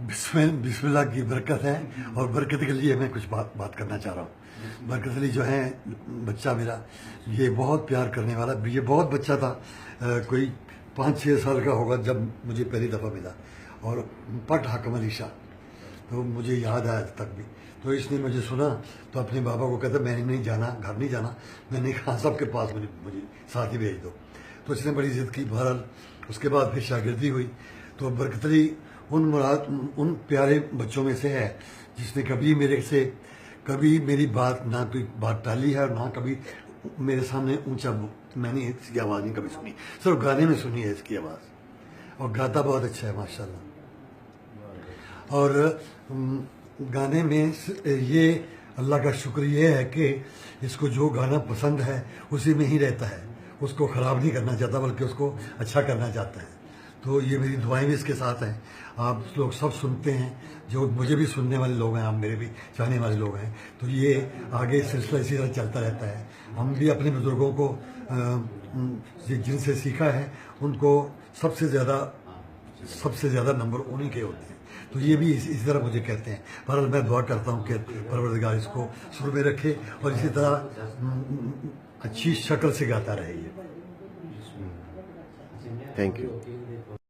بسم اللہ کی برکت ہے، اور برکت کے لیے میں کچھ بات کرنا چاہ رہا ہوں۔ برکت علی جو ہے بچہ میرا، یہ بہت پیار کرنے والا، یہ بہت بچہ تھا، کوئی 5-6 سال کا ہوگا جب مجھے پہلی دفعہ ملا، اور پٹ حکم علی شاہ، تو مجھے یاد ہے آج تک بھی۔ تو اس نے مجھے سنا تو اپنے بابا کو کہتا میں نے نہیں جانا، گھر نہیں جانا، میں نے خان صاحب کے پاس مجھے ساتھ ہی بھیج دو۔ تو اس نے بڑی ضد کی، بہرحال اس کے بعد پھر شاگردی ہوئی۔ تو برکت علی ان پیارے بچوں میں سے ہے جس نے کبھی میرے سے میری بات نہ کوئی بات ٹالی ہے، اور نہ کبھی میرے سامنے اونچا میں نے اس کی آواز نہیں کبھی سنی، صرف گانے میں سنی ہے اس کی آواز، اور گاتا بہت اچھا ہے ماشاءاللہ۔ اور گانے میں یہ اللہ کا شکر یہ ہے کہ اس کو جو گانا پسند ہے اسی میں ہی رہتا ہے، اس کو خراب نہیں کرنا چاہتا بلکہ اس کو اچھا کرنا چاہتا ہے۔ تو یہ میری دعائیں بھی اس کے ساتھ ہیں۔ آپ لوگ سب سنتے ہیں، جو مجھے بھی سننے والے لوگ ہیں، آپ میرے بھی چاہنے والے لوگ ہیں، تو یہ آگے سلسلہ اسی طرح چلتا رہتا ہے۔ ہم بھی اپنے بزرگوں کو جن سے سیکھا ہے ان کو سب سے زیادہ نمبر انہی کے ہوتے ہیں، تو یہ بھی اسی طرح مجھے کہتے ہیں۔ بہرحال میں دعا کرتا ہوں کہ پروردگار اس کو سر میں رکھے اور اسی طرح اچھی شکل سے گاتا رہے۔ Thank you.